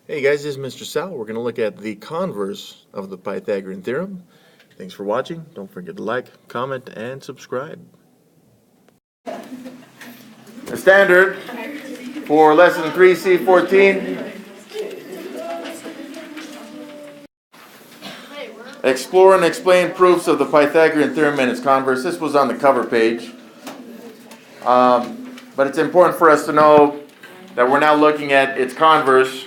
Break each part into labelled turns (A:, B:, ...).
A: Hey guys, this is Mr. Sal. We're going to look at the converse of the Pythagorean Theorem. Thanks for watching. Don't forget to like, comment, and subscribe. The standard for lesson 3C14. Explore and explain proofs of the Pythagorean Theorem and its converse. This was on the cover page. But it's important for us to know that we're now looking at its converse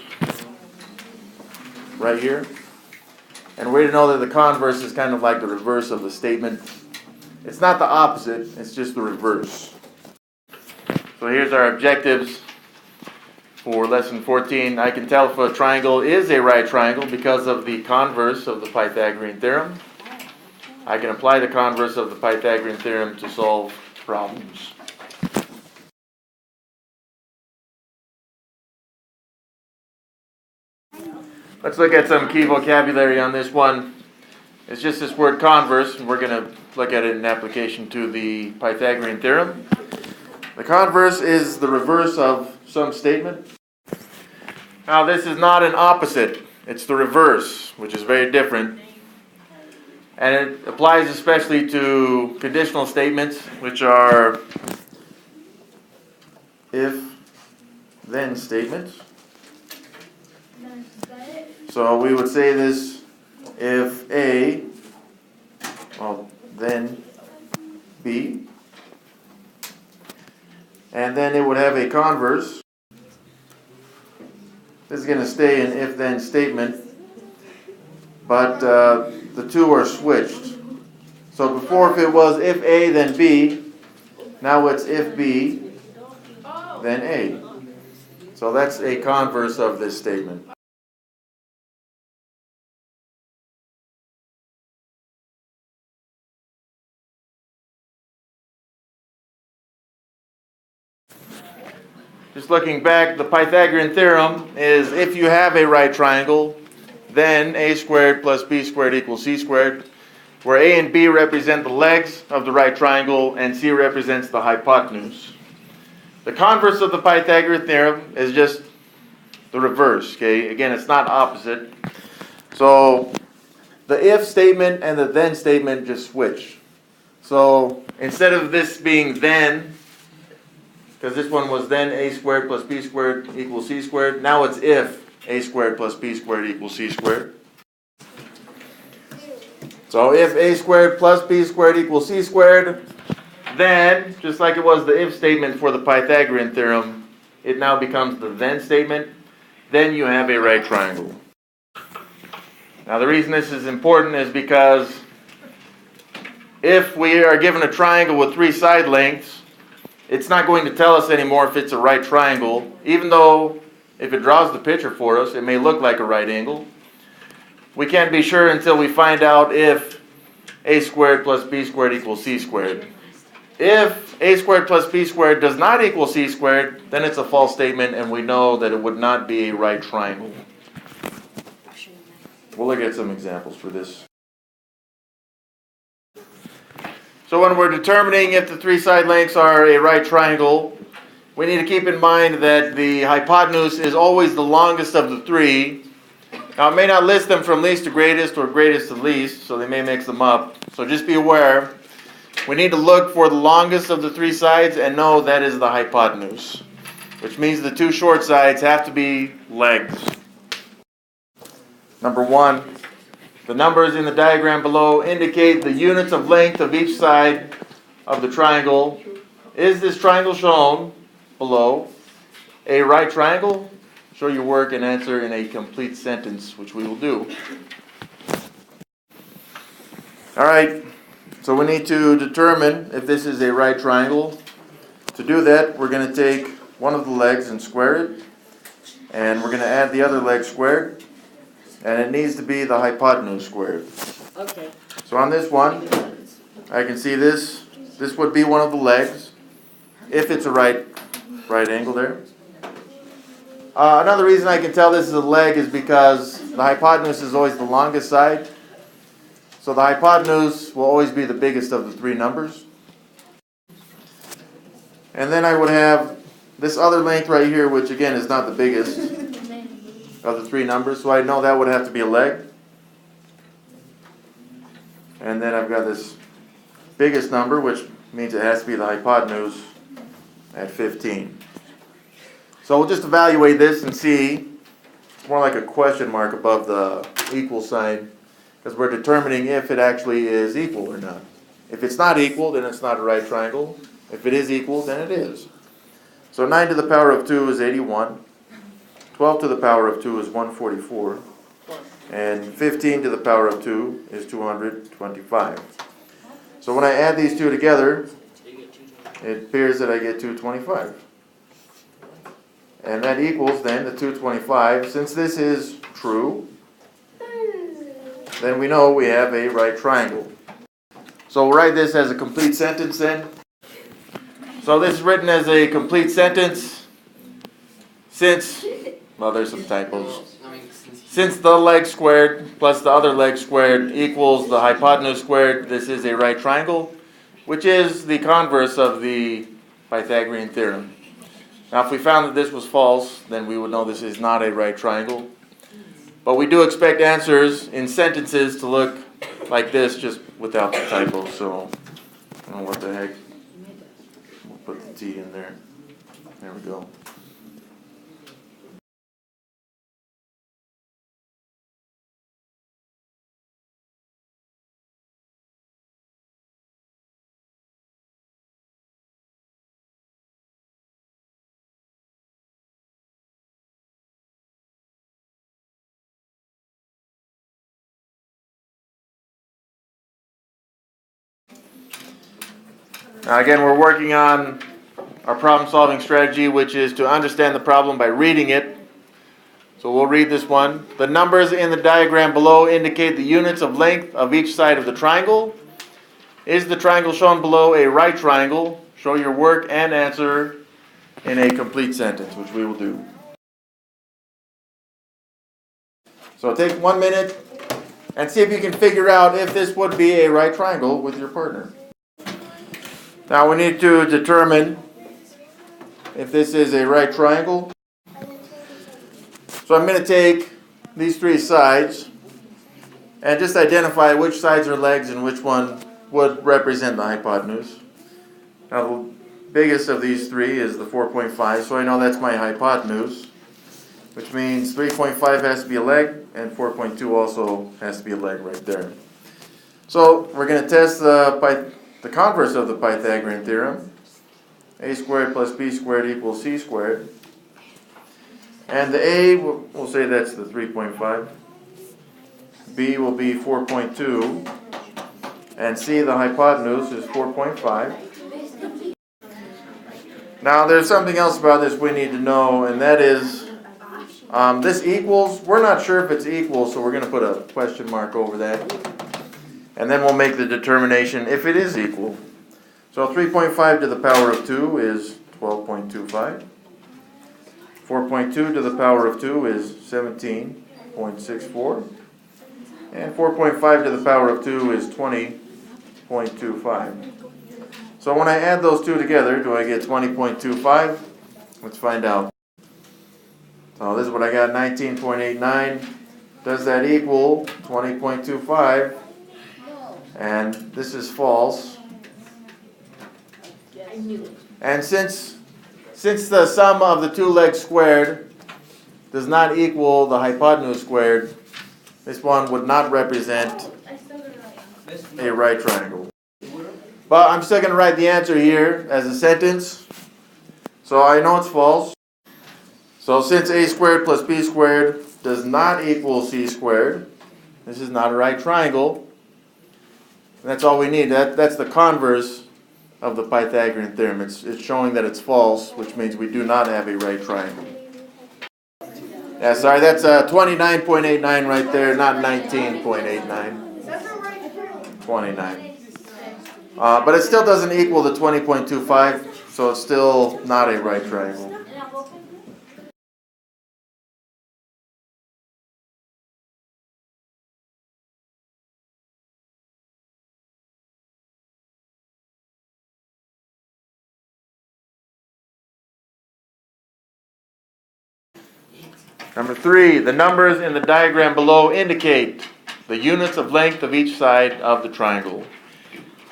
A: right here. And we're to know that the converse is kind of like the reverse of the statement. It's not the opposite, it's just the reverse. So here's our objectives for lesson 14. I can tell if a triangle is a right triangle because of the converse of the Pythagorean theorem. I can apply the converse of the Pythagorean theorem to solve problems. Let's look at some key vocabulary on this one. It's just this word converse, and we're going to look at it in application to the Pythagorean theorem. The converse is the reverse of some statement. Now, this is not an opposite. It's the reverse, which is very different. And it applies especially to conditional statements, which are if-then statements. So we would say this if A, then B. And then it would have a converse. This is going to stay an if-then statement, but the two are switched. So before, if it was if A, then B, now it's if B, then A. So that's a converse of this statement. Just looking back, the Pythagorean theorem is if you have a right triangle, then a squared plus b squared equals c squared, where a and b represent the legs of the right triangle and c represents the hypotenuse. The converse of the Pythagorean theorem is just the reverse. Okay, again, it's not opposite. So the if statement and the then statement just switch. So instead of this being then, because this one was then a squared plus b squared equals c squared. Now it's if a squared plus b squared equals c squared. So if a squared plus b squared equals c squared, then, just like it was the if statement for the Pythagorean theorem, it now becomes the then statement. Then you have a right triangle. Now the reason this is important is because if we are given a triangle with three side lengths, it's not going to tell us anymore if it's a right triangle, even though if it draws the picture for us, it may look like a right angle. We can't be sure until we find out if a squared plus b squared equals c squared. If a squared plus b squared does not equal c squared, then it's a false statement and we know that it would not be a right triangle. We'll look at some examples for this. So when we're determining if the three side lengths are a right triangle, we need to keep in mind that the hypotenuse is always the longest of the three. Now it may not list them from least to greatest or greatest to least, so they may mix them up. So just be aware. We need to look for the longest of the three sides and know that is the hypotenuse, which means the two short sides have to be legs. Number one. The numbers in the diagram below indicate the units of length of each side of the triangle. Is this triangle shown below a right triangle? Show your work and answer in a complete sentence, which we will do. All right, so we need to determine if this is a right triangle. To do that, we're going to take one of the legs and square it, and we're going to add the other leg squared. And it needs to be the hypotenuse squared.
B: Okay.
A: So on this one, I can see this. This would be one of the legs, if it's a right angle there. Another reason I can tell this is a leg is because the hypotenuse is always the longest side. So the hypotenuse will always be the biggest of the three numbers. And then I would have this other length right here, which again is not the biggest. of the three numbers, so I know that would have to be a leg. And then I've got this biggest number, which means it has to be the hypotenuse at 15. So we'll just evaluate this and see. It's more like a question mark above the equal sign, because we're determining if it actually is equal or not. If it's not equal, then it's not a right triangle. If it is equal, then it is. So 9 to the power of 2 is 81. 12 to the power of 2 is 144. And 15 to the power of 2 is 225. So when I add these two together, it appears that I get 225. And that equals then the 225. Since this is true, then we know we have a right triangle. So we'll write this as a complete sentence then. So this is written as a complete sentence since, well, there's some typos. Since the leg squared plus the other leg squared equals the hypotenuse squared, this is a right triangle, which is the converse of the Pythagorean theorem. Now, if we found that this was false, then we would know this is not a right triangle. But we do expect answers in sentences to look like this, just without the typos. So, I don't know what the heck. We'll put the T in there. There we go. Now again, we're working on our problem-solving strategy, which is to understand the problem by reading it. So we'll read this one. The numbers in the diagram below indicate the units of length of each side of the triangle. Is the triangle shown below a right triangle? Show your work and answer in a complete sentence, which we will do. So take 1 minute and see if you can figure out if this would be a right triangle with your partner. Now we need to determine if this is a right triangle. So I'm going to take these three sides and just identify which sides are legs and which one would represent the hypotenuse. Now the biggest of these three is the 4.5, so I know that's my hypotenuse, which means 3.5 has to be a leg and 4.2 also has to be a leg right there. So we're going to test the converse of the Pythagorean theorem. A squared plus b squared equals c squared. And the a, we'll say that's the 3.5. B will be 4.2. And c, the hypotenuse, is 4.5. Now there's something else about this we need to know, and that is this equals. We're not sure if it's equal, so we're going to put a question mark over that. And then we'll make the determination if it is equal. So 3.5 to the power of 2 is 12.25. 4.2 to the power of 2 is 17.64. And 4.5 to the power of 2 is 20.25. So when I add those two together, do I get 20.25? Let's find out. So this is what I got, 19.89. Does that equal 20.25? And this is false. And since the sum of the two legs squared does not equal the hypotenuse squared, this one would not represent a right triangle. But I'm still going to write the answer here as a sentence. So I know it's false. So since a squared plus b squared does not equal c squared, this is not a right triangle. That's all we need. That's the converse of the Pythagorean theorem. It's showing that it's false, which means we do not have a right triangle. Yeah, sorry, that's 29.89 right there, not 19.89. 29. But it still doesn't equal the 20.25, so it's still not a right triangle. Number 3, the numbers in the diagram below indicate the units of length of each side of the triangle.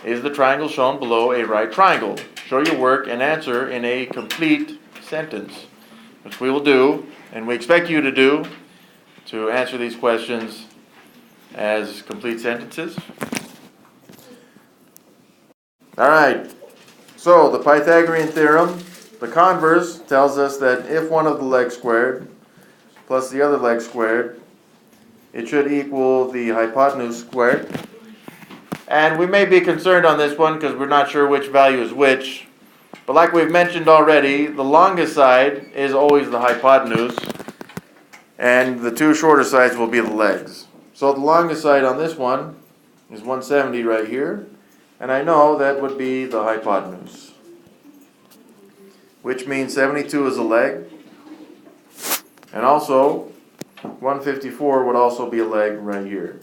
A: Is the triangle shown below a right triangle? Show your work and answer in a complete sentence, which we will do, and we expect you to do, to answer these questions as complete sentences. All right, so the Pythagorean Theorem, the converse, tells us that if one of the legs squared plus the other leg squared, it should equal the hypotenuse squared. And we may be concerned on this one because we're not sure which value is which. But like we've mentioned already, the longest side is always the hypotenuse, and the two shorter sides will be the legs. So the longest side on this one is 170 right here, and I know that would be the hypotenuse, which means 72 is a leg, and also 154 would also be a leg right here.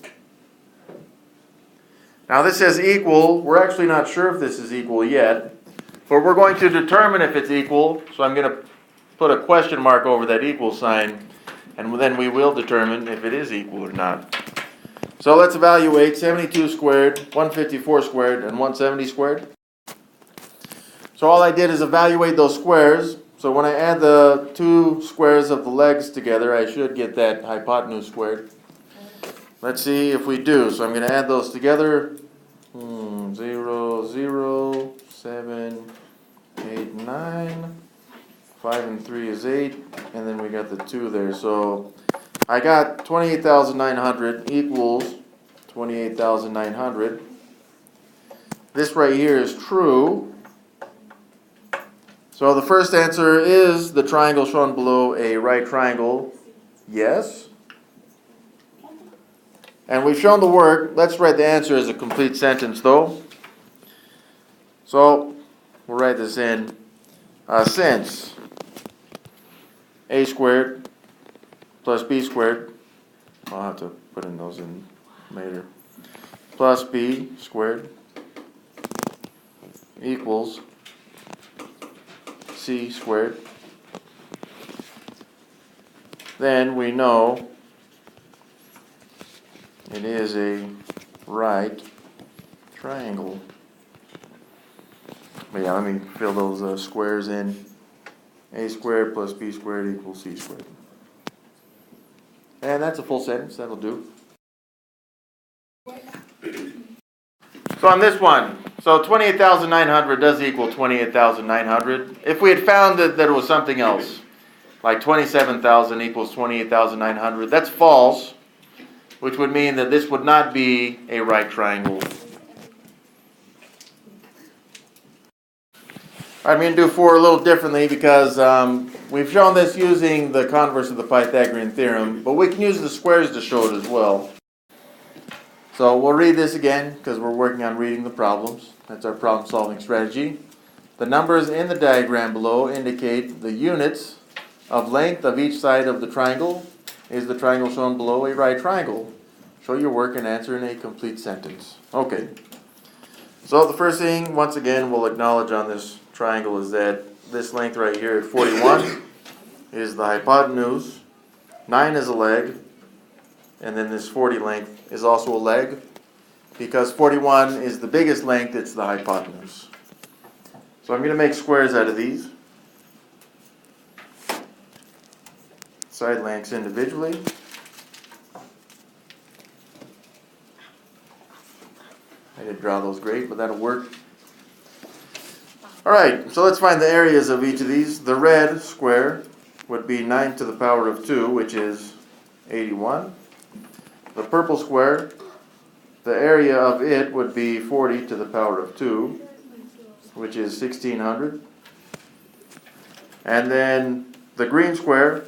A: Now this says equal. We're actually not sure if this is equal yet, but we're going to determine if it's equal, so I'm going to put a question mark over that equal sign, and then we will determine if it is equal or not. So let's evaluate 72 squared, 154 squared, and 170 squared. So all I did is evaluate those squares. So when I add the two squares of the legs together, I should get that hypotenuse squared. Let's see if we do. So I'm going to add those together. 0, 0, 7, 8, 9. 5 and 3 is 8. And then we got the 2 there. So I got 28,900 equals 28,900. This right here is true. So the first answer is the triangle shown below a right triangle. Yes. And we've shown the work. Let's write the answer as a complete sentence though. So we'll write this in. Since a squared plus b squared, I'll have to put in those in later, plus b squared equals c squared, then we know it is a right triangle. But yeah, let me fill those squares in. A squared plus b squared equals c squared. And that's a full sentence. That'll do. So on this one, so 28,900 does equal 28,900. If we had found that it was something else, like 27,000 equals 28,900, that's false, which would mean that this would not be a right triangle. I'm going to do 4 a little differently because we've shown this using the converse of the Pythagorean Theorem, but we can use the squares to show it as well. So we'll read this again because we're working on reading the problems. That's our problem solving strategy. The numbers in the diagram below indicate the units of length of each side of the triangle. Is the triangle shown below a right triangle? Show your work and answer in a complete sentence. Okay. So the first thing, once again, we'll acknowledge on this triangle is that this length right here at 41 is the hypotenuse, 9 is a leg, and then this 40 length is also a leg. Because 41 is the biggest length, it's the hypotenuse. So I'm going to make squares out of these. Side lengths individually. I didn't draw those great, but that'll work. Alright, so let's find the areas of each of these. The red square would be 9 to the power of 2, which is 81. The purple square, the area of it would be 40 to the power of 2, which is 1600. And then the green square,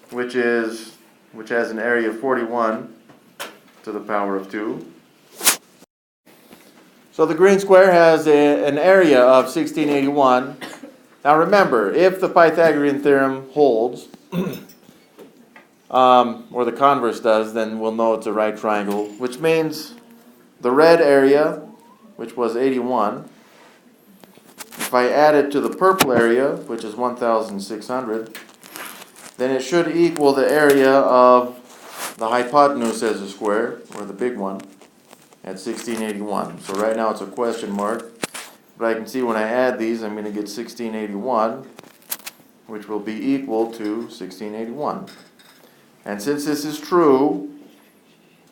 A: which has an area of 41 to the power of 2. So the green square has an area of 1681. Now remember, if the Pythagorean theorem holds, or the converse does, then we'll know it's a right triangle, which means the red area, which was 81, if I add it to the purple area, which is 1,600, then it should equal the area of the hypotenuse as a square, or the big one, at 1681. So right now it's a question mark, but I can see when I add these, I'm going to get 1681, which will be equal to 1681. And since this is true,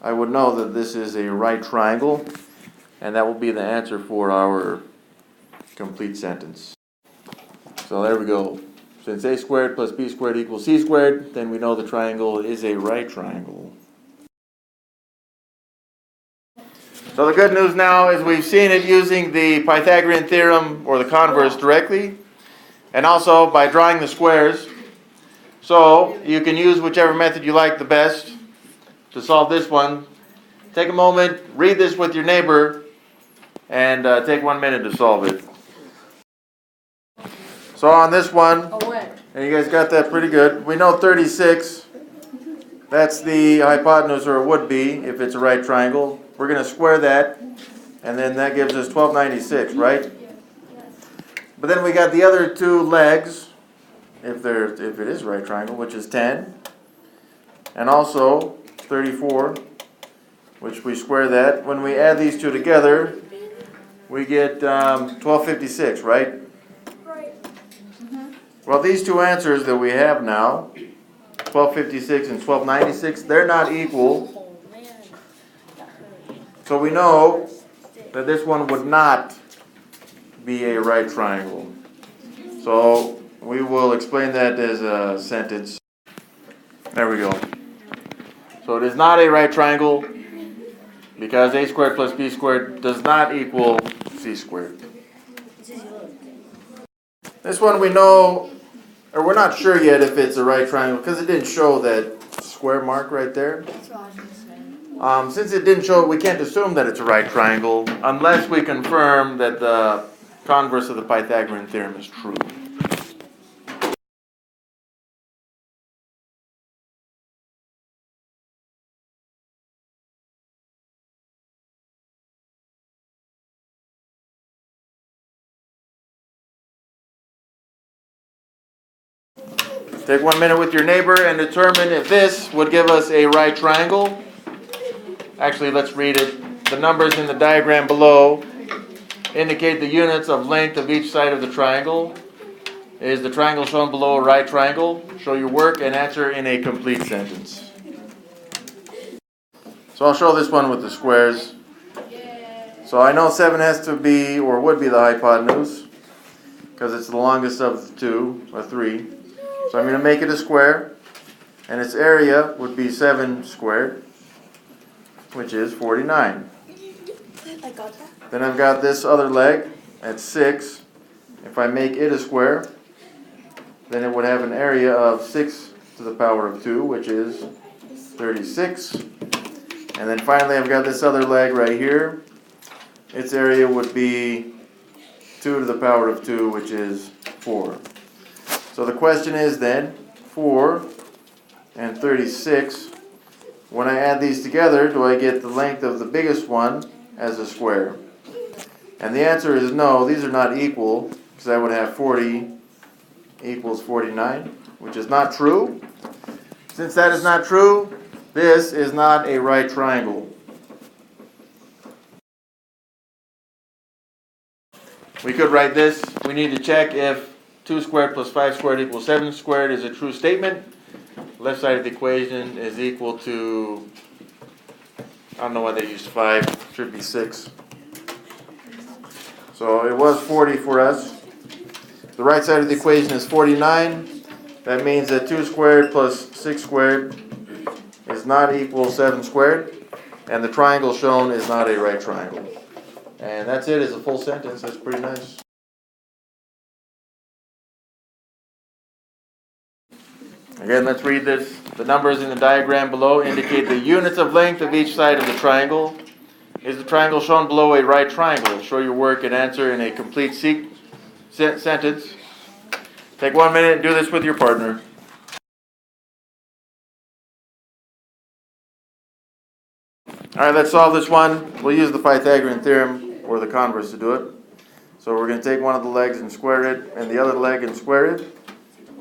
A: I would know that this is a right triangle, and that will be the answer for our complete sentence. So there we go. Since a squared plus b squared equals c squared, then we know the triangle is a right triangle. So the good news now is we've seen it using the Pythagorean Theorem or the converse directly, and also by drawing the squares. So you can use whichever method you like the best to solve this one. Take a moment, read this with your neighbor, and take 1 minute to solve it. So on this one, and you guys got that pretty good, we know 36, that's the hypotenuse, or it would be if it's a right triangle. We're going to square that, and then that gives us 1296, right? But then we got the other two legs, if it is a right triangle, which is 10, and also 34, which we square that. When we add these two together, we get 1256, right? Well, these two answers that we have now, 1256 and 1296, they're not equal. So we know that this one would not be a right triangle. So we will explain that as a sentence. There we go. So it is not a right triangle because a squared plus b squared does not equal c squared. This one we know, or we're not sure yet if it's a right triangle because it didn't show that square mark right there. Since it didn't show it, we can't assume that it's a right triangle unless we confirm that the converse of the Pythagorean theorem is true. Take 1 minute with your neighbor and determine if this would give us a right triangle. Actually, let's read it. The numbers in the diagram below indicate the units of length of each side of the triangle. Is the triangle shown below a right triangle? Show your work and answer in a complete sentence. So I'll show this one with the squares. So I know 7 has to be, or would be, the hypotenuse because it's the longest of the two, or 3. So I'm going to make it a square, and its area would be 7 squared, which is 49. Then I've got this other leg at 6. If I make it a square, then it would have an area of 6 to the power of 2, which is 36. And then finally I've got this other leg right here. Its area would be 2 to the power of 2, which is 4. So the question is then, 4 and 36, when I add these together, do I get the length of the biggest one as a square? And the answer is no, these are not equal, because I would have 40 equals 49, which is not true. Since that is not true, this is not a right triangle. We could write this. We need to check if 2 squared plus 5 squared equals 7 squared is a true statement. Left side of the equation is equal to, I don't know why they used 5, should be 6. So it was 40 for us. The right side of the equation is 49. That means that 2 squared plus 6 squared is not equal 7 squared. And the triangle shown is not a right triangle. And that's it, it's a full sentence. That's pretty nice. Again, let's read this. The numbers in the diagram below indicate the units of length of each side of the triangle. Is the triangle shown below a right triangle? Show your work and answer in a complete sentence. Take 1 minute and do this with your partner. Alright, let's solve this one. We'll use the Pythagorean Theorem or the converse to do it. So we're going to take one of the legs and square it, and the other leg and square it.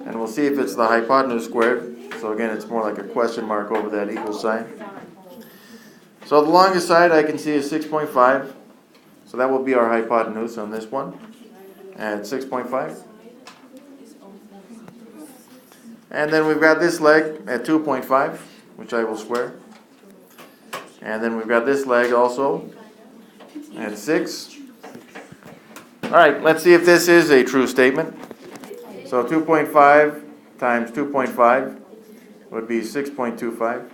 A: And we'll see if it's the hypotenuse squared. So again, it's more like a question mark over that equal sign. So the longest side I can see is 6.5. So that will be our hypotenuse on this one at 6.5. And then we've got this leg at 2.5, which I will square. And then we've got this leg also at 6. All right, let's see if this is a true statement. So 2.5 times 2.5 would be 6.25.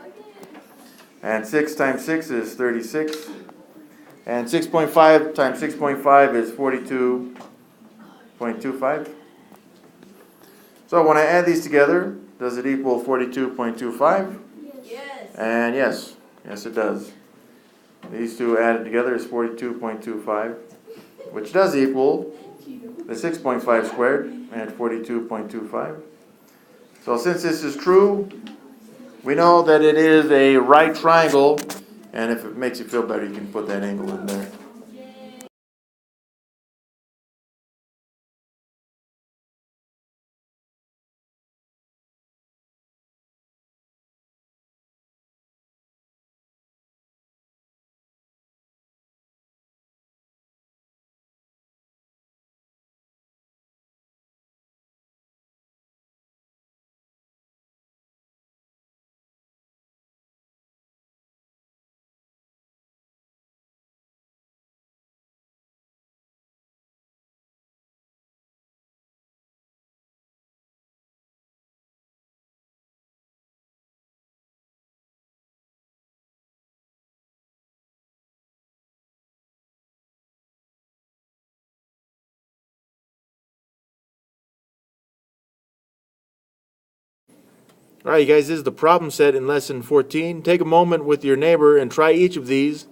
A: And 6 times 6 is 36. And 6.5 times 6.5 is 42.25. So when I add these together, does it equal 42.25?
B: Yes.
A: And yes, it does. These two added together is 42.25, which does equal the 6.5 squared and 42.25. So since this is true, we know that it is a right triangle, and if it makes you feel better, you can put that angle in there. All right, you guys, this is the problem set in lesson 14. Take a moment with your neighbor and try each of these.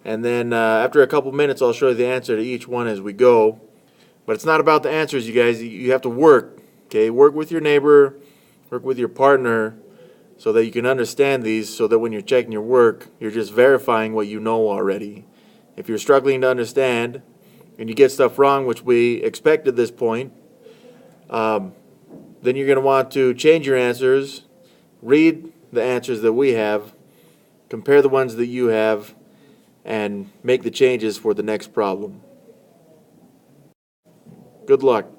A: And then after a couple minutes, I'll show you the answer to each one as we go. But it's not about the answers, you guys. You have to work. Okay, work with your neighbor, work with your partner, so that you can understand these, so that when you're checking your work, you're just verifying what you know already. If you're struggling to understand and you get stuff wrong, which we expect at this point, then you're going to want to change your answers, read the answers that we have, compare the ones that you have, and make the changes for the next problem. Good luck.